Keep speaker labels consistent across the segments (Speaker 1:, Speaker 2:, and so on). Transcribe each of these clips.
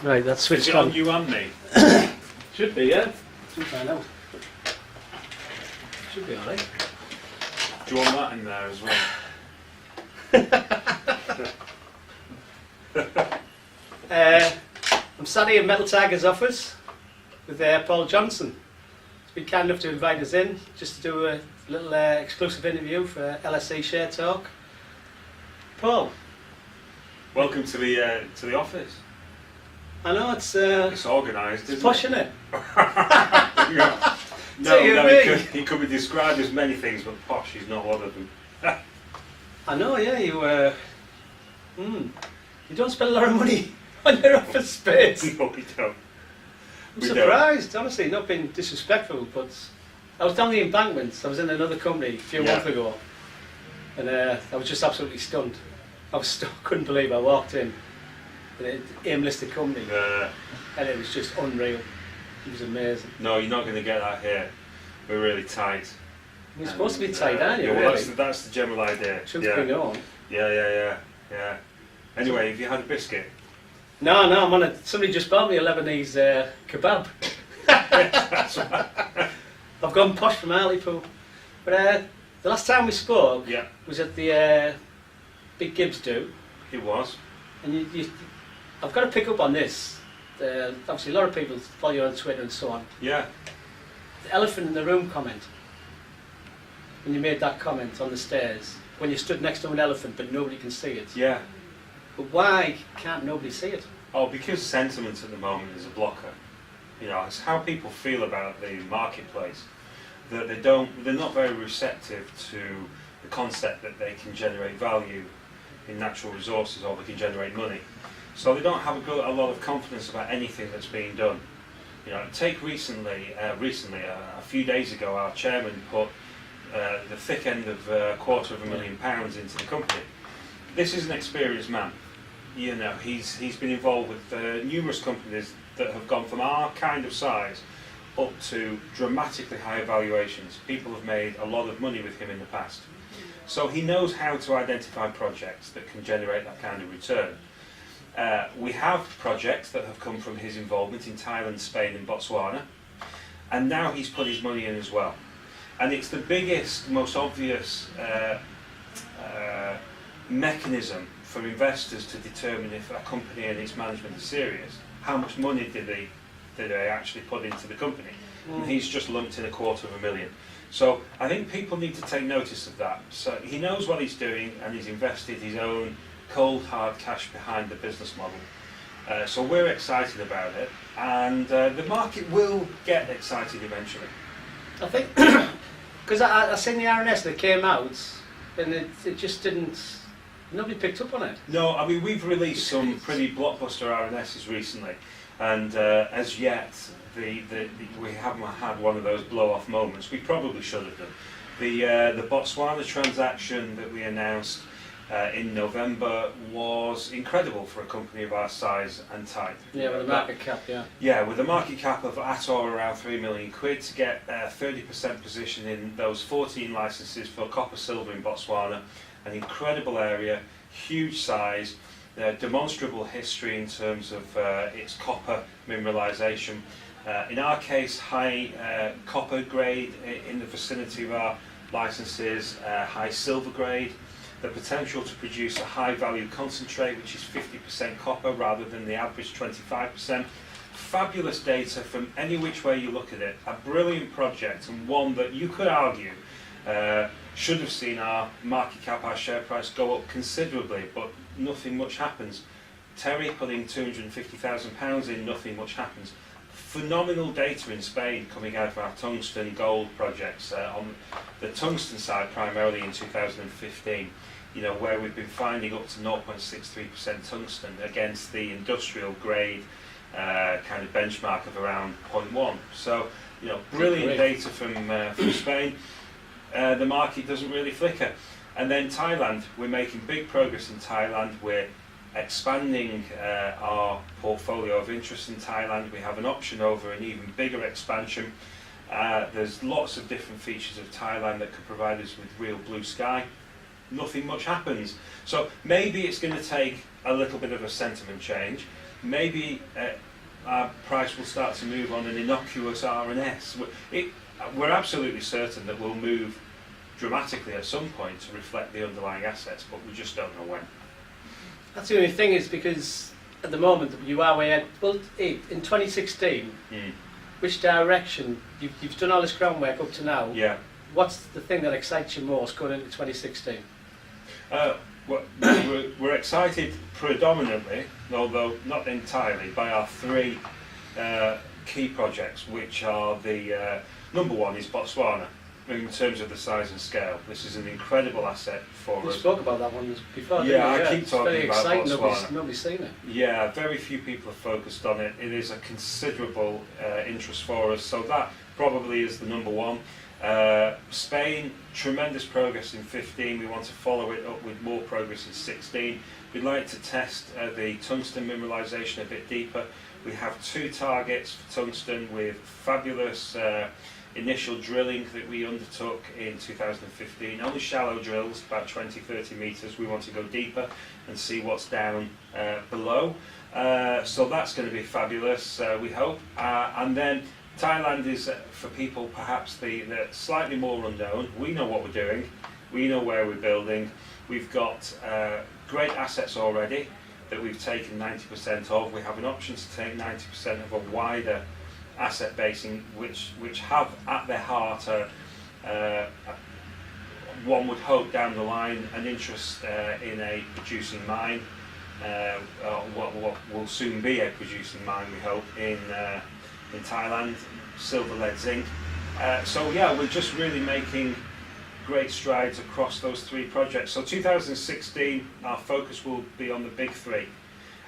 Speaker 1: Right, that's
Speaker 2: Is
Speaker 1: switched
Speaker 2: it on
Speaker 1: on.
Speaker 2: you and me?
Speaker 1: Should be, yeah. Should find out. Should be alright.
Speaker 2: Do you want that in there as well?
Speaker 1: I'm sat here in Metal Tiger's office with Paul Johnson. He's been kind enough to invite us in just to do a little exclusive interview for LSE Share Talk. Paul.
Speaker 2: Welcome to the office.
Speaker 1: I know it's
Speaker 2: organised, isn't
Speaker 1: posh,
Speaker 2: it?
Speaker 1: isn't it?
Speaker 2: Yeah.
Speaker 1: So you
Speaker 2: No,
Speaker 1: agree?
Speaker 2: he could be described as many things, but posh is not one of them.
Speaker 1: I know, yeah. You don't spend a lot of money on your office space.
Speaker 2: No, we don't.
Speaker 1: I'm surprised, honestly, not being disrespectful, but I was down the embankment. I was in another company a few months ago, and I was just absolutely stunned. Couldn't believe I walked in an AIM-listed company, and it was just unreal. It was amazing.
Speaker 2: No, you're not going to get that here. We're really tight.
Speaker 1: You're supposed to be tight, aren't you?
Speaker 2: Yeah, well,
Speaker 1: really?
Speaker 2: that's the general idea.
Speaker 1: Truth be known.
Speaker 2: Yeah. Anyway, have you had a biscuit?
Speaker 1: No, I'm on it. Somebody just bought me a Lebanese kebab.
Speaker 2: That's right.
Speaker 1: I've gone posh from Hartlepool. But the last time we spoke was at the Big Gibbs do.
Speaker 2: It was.
Speaker 1: And I've got to pick up on this. Obviously, a lot of people follow you on Twitter and so on.
Speaker 2: Yeah.
Speaker 1: The elephant in the room comment. When you made that comment on the stairs, when you stood next to an elephant but nobody can see it.
Speaker 2: Yeah.
Speaker 1: But why can't nobody see it?
Speaker 2: Oh, because sentiment at the moment is a blocker. You know, it's how people feel about the marketplace. That they're not very receptive to the concept that they can generate value in natural resources or they can generate money. So they don't have a lot of confidence about anything that's being done. You know, take recently, a few days ago, our chairman put the thick end of £250,000 into the company. This is an experienced man. You know, he's been involved with numerous companies that have gone from our kind of size up to dramatically higher valuations. People have made a lot of money with him in the past. So he knows how to identify projects that can generate that kind of return. We have projects that have come from his involvement in Thailand, Spain and Botswana, and now he's put his money in as well. And it's the biggest, most obvious mechanism for investors to determine if a company and its management are serious. How much money did they actually put into the company? And he's just lumped in $250,000. So I think people need to take notice of that. So he knows what he's doing and he's invested his own cold hard cash behind the business model. So we're excited about it, and the market will get excited eventually.
Speaker 1: I think, because I seen the RNS that came out, and it just didn't, nobody picked up on it.
Speaker 2: No, I mean, we've released some pretty blockbuster RNSs recently, and as yet, we haven't had one of those blow-off moments. We probably should have done. The Botswana transaction that we announced in November was incredible for a company of our size and type.
Speaker 1: Yeah, with a market cap, yeah.
Speaker 2: Yeah, with a market cap of at or around £3 million to get a 30% position in those 14 licenses for copper silver in Botswana, an incredible area, huge size, demonstrable history in terms of its copper mineralisation. In our case, high copper grade in the vicinity of our licenses, high silver grade, the potential to produce a high value concentrate which is 50% copper rather than the average 25%. Fabulous data from any which way you look at it, a brilliant project, and one that you could argue should have seen our market cap, our share price go up considerably, but nothing much happens. Terry putting £250,000 in, nothing much happens. Phenomenal data in Spain coming out of our tungsten gold projects on the tungsten side primarily in 2015, you know, where we've been finding up to 0.63% tungsten against the industrial grade kind of benchmark of around 0.1. So, you know, brilliant data from Spain. The market doesn't really flicker. And then Thailand, we're making big progress in Thailand. We're expanding our portfolio of interest in Thailand. We have an option over an even bigger expansion. There's lots of different features of Thailand that could provide us with real blue sky. nothing much happens. So maybe it's going to take a little bit of a sentiment change. Maybe our price will start to move on an innocuous R&S. We're absolutely certain that we'll move dramatically at some point to reflect the underlying assets, but we just don't know when.
Speaker 1: That's the only thing, is because at the moment you are way ahead. Well, in 2016, which direction, you've done all this groundwork up to now,
Speaker 2: Yeah.
Speaker 1: what's the thing that excites you most going into 2016?
Speaker 2: We're excited predominantly, although not entirely, by our three key projects, which are the number one is Botswana. In terms of the size and scale, this is an incredible asset for
Speaker 1: You
Speaker 2: us.
Speaker 1: spoke about that one before.
Speaker 2: Yeah,
Speaker 1: didn't you?
Speaker 2: I keep talking
Speaker 1: it's
Speaker 2: about
Speaker 1: very exciting.
Speaker 2: Botswana.
Speaker 1: Nobody's seen it.
Speaker 2: Yeah, very few people have focused on it. It is a considerable interest for us, so that probably is the number one. Spain, tremendous progress in 15. We want to follow it up with more progress in 16. We'd like to test the tungsten mineralisation a bit deeper. We have 2 targets for tungsten with fabulous initial drilling that we undertook in 2015. Only shallow drills, about 20-30 metres. We want to go deeper and see what's down below. So that's going to be fabulous, we hope. And then Thailand is, for people perhaps the slightly more unknown. We know what we're doing. We know where we're building. We've got great assets already that we've taken 90% of. We have an option to take 90% of a wider asset basing, which have at their heart one would hope down the line an interest in a producing mine, what will soon be a producing mine, we hope, in Thailand, silver, lead, zinc. So yeah, we're just really making great strides across those 3 projects. So 2016, our focus will be on the big 3.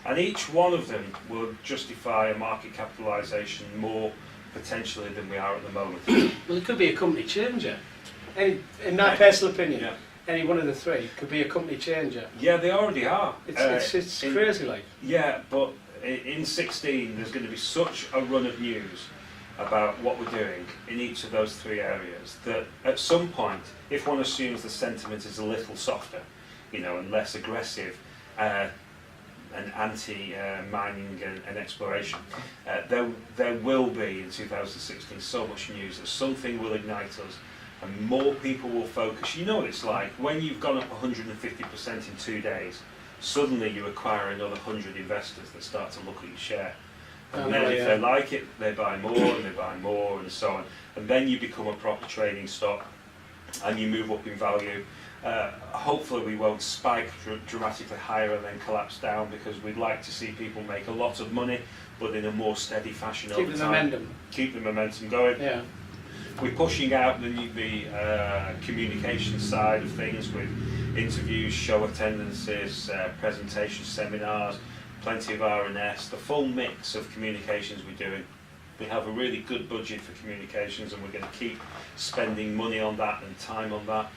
Speaker 2: And each one of them will justify a market capitalisation more potentially than we are at the moment.
Speaker 1: Well, it could be a company changer. In my personal opinion,
Speaker 2: Yeah.
Speaker 1: any one of the 3 could be a company changer.
Speaker 2: Yeah, they already are.
Speaker 1: It's crazy, like.
Speaker 2: Yeah, but in 16 there's going to be such a run of news about what we're doing in each of those 3 areas that at some point, if one assumes the sentiment is a little softer, and less aggressive, and anti-mining and exploration, there will be in 2016 so much news that something will ignite us and more people will focus. You know what it's like when you've gone up 150% in 2 days, suddenly you acquire another 100 investors that start to look at your share. And then if they like it, they buy more and they buy more and so on. And then you become a proper trading stock and you move up in value. Hopefully we won't spike dramatically higher and then collapse down, because we'd like to see people make a lot of money, but in a more steady fashion over time.
Speaker 1: Keep the momentum.
Speaker 2: Keep the momentum going.
Speaker 1: Yeah.
Speaker 2: We're pushing out the communication side of things with interviews, show attendances, presentations, seminars, plenty of R&S, the full mix of communications we're doing. We have a really good budget for communications and we're going to keep spending money on that and time on that.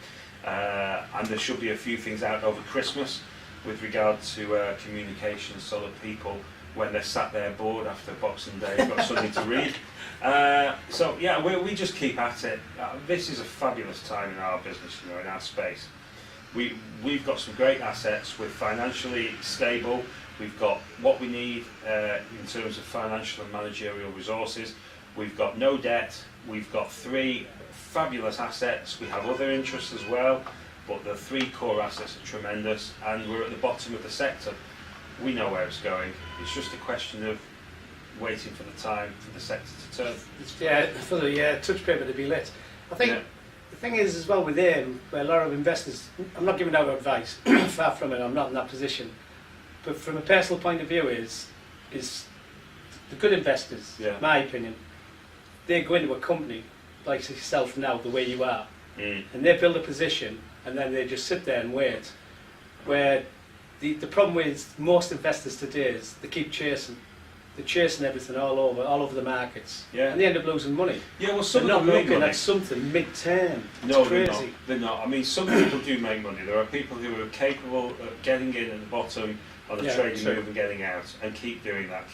Speaker 2: And there should be a few things out over Christmas with regard to communications, so that people, when they're sat there bored after Boxing Day, have got something to read. So yeah, we just keep at it. This is a fabulous time in our business, in our space. We've got some great assets. We're financially stable. We've got what we need in terms of financial and managerial resources. We've got no debt. We've got 3 fabulous assets. We have other interests as well, but the 3 core assets are tremendous, and we're at the bottom of the sector. We know where it's going. It's just a question of waiting for the time for the sector to turn.
Speaker 1: Yeah, for the touch paper to be lit. I think the thing is as well with AIM, where a lot of investors, I'm not giving out advice, far from it, I'm not in that position, but from a personal point of view is the good investors, my opinion, they go into a company like yourself now, the way you are, and they build a position and then they just sit there and wait. Where the problem with most investors today is they keep chasing. They're chasing everything all over the markets, and they end up losing money.
Speaker 2: Yeah, well, some
Speaker 1: they're
Speaker 2: of
Speaker 1: not
Speaker 2: them make
Speaker 1: looking
Speaker 2: money.
Speaker 1: at something mid-term.
Speaker 2: No,
Speaker 1: it's crazy.
Speaker 2: They're not. I mean, some people do make money. There are people who are capable of getting in at the bottom of the trading move and getting out, and keep doing that,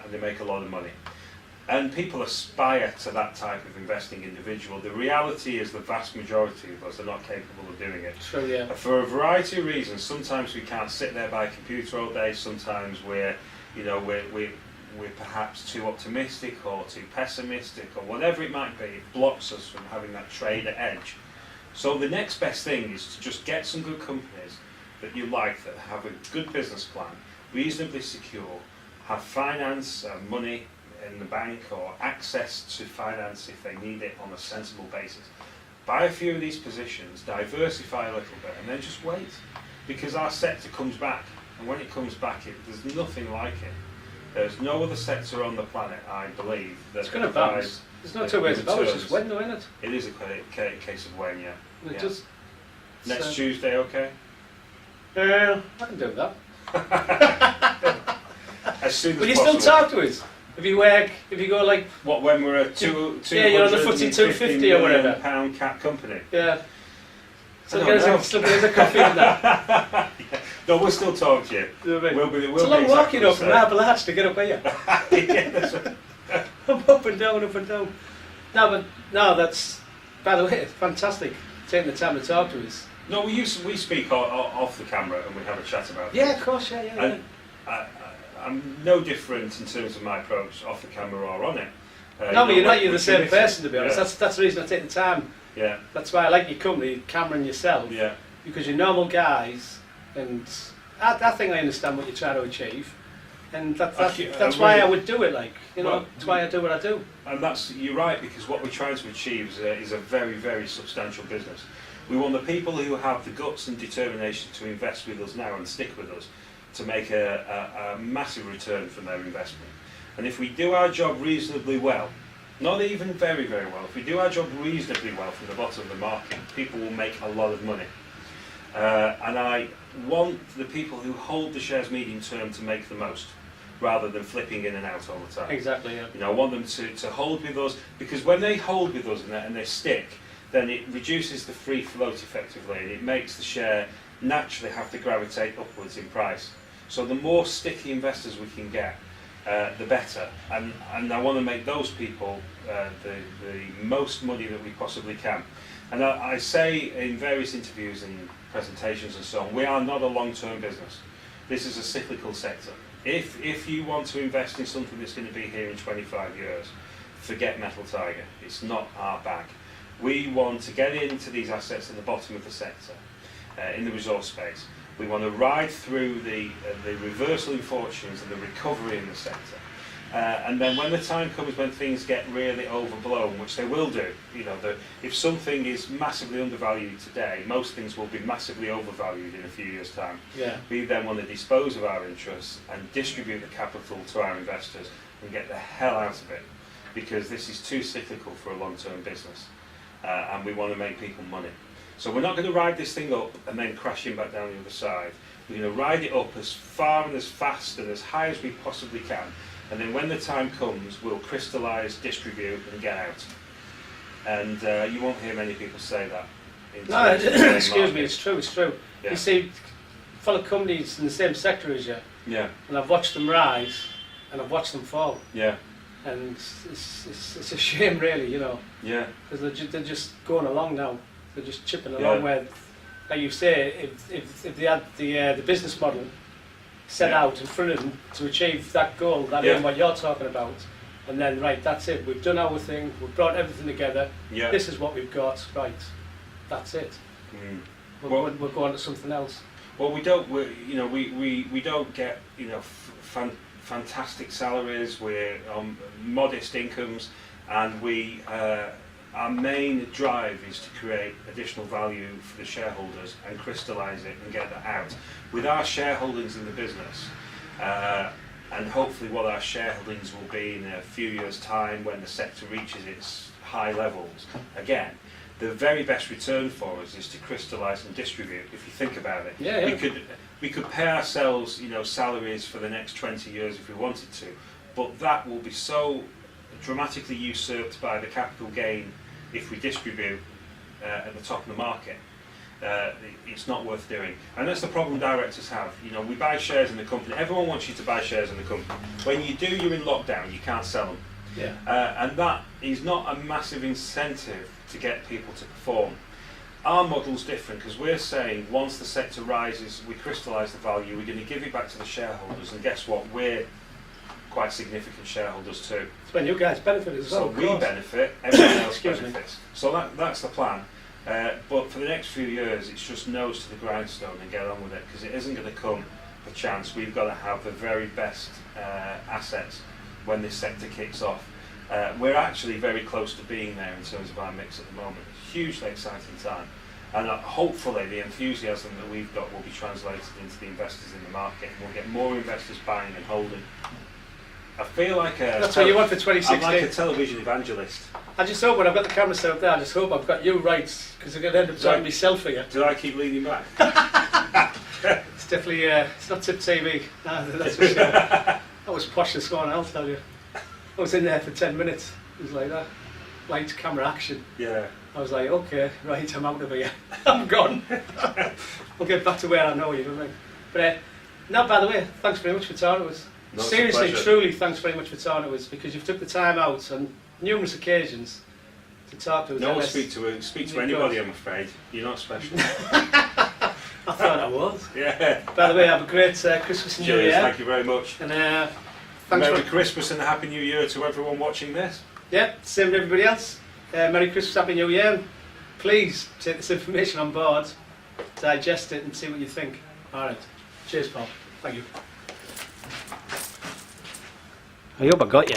Speaker 2: and they make a lot of money. And people aspire to that type of investing individual. The reality is the vast majority of us are not capable of doing it.
Speaker 1: True, yeah.
Speaker 2: For a variety of reasons. Sometimes we can't sit there by a computer all day. Sometimes we're perhaps too optimistic or too pessimistic or whatever it might be. It blocks us from having that trader edge. So the next best thing is to just get some good companies that you like, that have a good business plan, reasonably secure, have finance, money in the bank or access to finance if they need it on a sensible basis. Buy a few of these positions, diversify a little bit, and then just wait. Because our sector comes back, and when it comes back, there's nothing like it. There's no other sector on the planet, I believe, that
Speaker 1: it's going to bounce. There's no two ways about it, it's just when, though, isn't it?
Speaker 2: It is a case of when, yeah.
Speaker 1: It does.
Speaker 2: Next Tuesday, okay?
Speaker 1: I can do that.
Speaker 2: As soon as
Speaker 1: Will you
Speaker 2: possible.
Speaker 1: still talk to us? If you go like...
Speaker 2: What, when we're a
Speaker 1: yeah, you're on the FTSE 250 or whatever.
Speaker 2: £250 cap company?
Speaker 1: Yeah. Still get us a coffee and that.
Speaker 2: Yeah. No, we'll still talk to you.
Speaker 1: It's a long walk, you know, from Harbour Lads to get up here.
Speaker 2: Yeah, that's right.
Speaker 1: Up and down, up and down. No, that's, by the way, it's fantastic taking the time to talk to us.
Speaker 2: No, we speak off the camera and we have a chat about it.
Speaker 1: Yeah, of course, yeah.
Speaker 2: I'm no different in terms of my approach off the camera or on it.
Speaker 1: No, but you're the same person, to be honest.
Speaker 2: Yeah.
Speaker 1: That's the reason I take the time.
Speaker 2: Yeah.
Speaker 1: That's why I like your company, Camera and yourself.
Speaker 2: Yeah.
Speaker 1: Because you're normal guys, and I think I understand what you're trying to achieve, and that's why I would do it. That's why I do what I do.
Speaker 2: And you're right, because what we're trying to achieve is a very, very substantial business. We want the people who have the guts and determination to invest with us now and stick with us to make a massive return from their investment. And if we do our job reasonably well, not even very, very well, if we do our job reasonably well from the bottom of the market, people will make a lot of money. And I want the people who hold the shares medium term to make the most, rather than flipping in and out all the time.
Speaker 1: Exactly, yeah.
Speaker 2: I want them to hold with us, because when they hold with us and they stick, then it reduces the free float effectively, and it makes the share naturally have to gravitate upwards in price. So the more sticky investors we can get, the better. And I want to make those people the most money that we possibly can. And I say in various interviews and presentations and so on, we are not a long-term business. This is a cyclical sector. If you want to invest in something that's going to be here in 25 years, forget Metal Tiger. It's not our bag. We want to get into these assets at the bottom of the sector, in the resource space. We want to ride through the reversal in fortunes and the recovery in the sector. And then when the time comes when things get really overblown, which they will do, if something is massively undervalued today, most things will be massively overvalued in a few years' time.
Speaker 1: Yeah.
Speaker 2: We then want to dispose of our interests and distribute the capital to our investors and get the hell out of it, because this is too cyclical for a long-term business. And we want to make people money. So we're not going to ride this thing up and then crashing back down the other side. We're going to ride it up as far and as fast and as high as we possibly can. And then when the time comes, we'll crystallise, distribute and get out. And you won't hear many people say that.
Speaker 1: No, excuse me, it's true.
Speaker 2: Yeah.
Speaker 1: You see, fellow companies in the same sector as you,
Speaker 2: Yeah.
Speaker 1: and I've watched them rise and I've watched them fall.
Speaker 2: Yeah.
Speaker 1: And it's a shame, really,
Speaker 2: Yeah.
Speaker 1: because they're just going along now. They're just chipping along where, like you say, if they had the business model set out in front of them to achieve that goal, that aim what you're talking about, and then, right, that's it, we've done our thing, we've brought everything together, this is what we've got, right, that's it. We're going to something else.
Speaker 2: Well, we don't get fantastic salaries. We're on modest incomes, and our main drive is to create additional value for the shareholders and crystallise it and get that out. With our shareholdings in the business, and hopefully what our shareholdings will be in a few years' time when the sector reaches its high levels, again, the very best return for us is to crystallise and distribute, if you think about it.
Speaker 1: Yeah.
Speaker 2: We could pay ourselves, salaries for the next 20 years if we wanted to, but that will be so dramatically usurped by the capital gain if we distribute at the top of the market. It's not worth doing. And that's the problem directors have. We buy shares in the company. Everyone wants you to buy shares in the company. When you do, you're in lockdown. You can't sell them.
Speaker 1: Yeah.
Speaker 2: And that is not a massive incentive to get people to perform. Our model's different because we're saying once the sector rises, we crystallise the value, we're going to give it back to the shareholders, and guess what? We're quite significant shareholders too.
Speaker 1: It's when you guys benefit as well.
Speaker 2: So
Speaker 1: of
Speaker 2: we
Speaker 1: course.
Speaker 2: benefit, everyone else
Speaker 1: Excuse me.
Speaker 2: benefits. So that's the plan. But for the next few years, it's just nose to the grindstone and get on with it, because it isn't going to come per chance. We've got to have the very best assets when this sector kicks off. We're actually very close to being there in terms of our mix at the moment. Hugely exciting time. And hopefully the enthusiasm that we've got will be translated into the investors in the market, and we'll get more investors buying and holding. I feel like
Speaker 1: that's what you want for 2016.
Speaker 2: I'm like a television evangelist.
Speaker 1: I just hope when I've got the camera set up there, I just hope I've got you right, because I'm going to end up talking myself here.
Speaker 2: Did I keep leaning back?
Speaker 1: It's definitely, it's not Tip TV, that's for sure. That was posh as one, I'll tell you. I was in there for 10 minutes, it was like that. Lights, camera, action.
Speaker 2: Yeah.
Speaker 1: I was like, okay, right, I'm out of here. I'm gone. I'll get back to where I know you, know what I mean? But no, by the way, thanks very much for talking to us.
Speaker 2: No,
Speaker 1: Seriously, truly, thanks very much for talking to us, because you've took the time out on numerous occasions to talk to us.
Speaker 2: No one speak to anybody, I'm afraid. You're not special.
Speaker 1: I thought I was.
Speaker 2: Yeah.
Speaker 1: By the way, have a great Christmas and New
Speaker 2: Cheers,
Speaker 1: Year.
Speaker 2: thank you very much.
Speaker 1: And thanks
Speaker 2: Merry
Speaker 1: for
Speaker 2: Christmas and a Happy New Year to everyone watching this.
Speaker 1: yeah, same to everybody else. Merry Christmas, Happy New Year. And please take this information on board, digest it, and see what you think. All right. Cheers, Paul. Thank you. I hope I got you.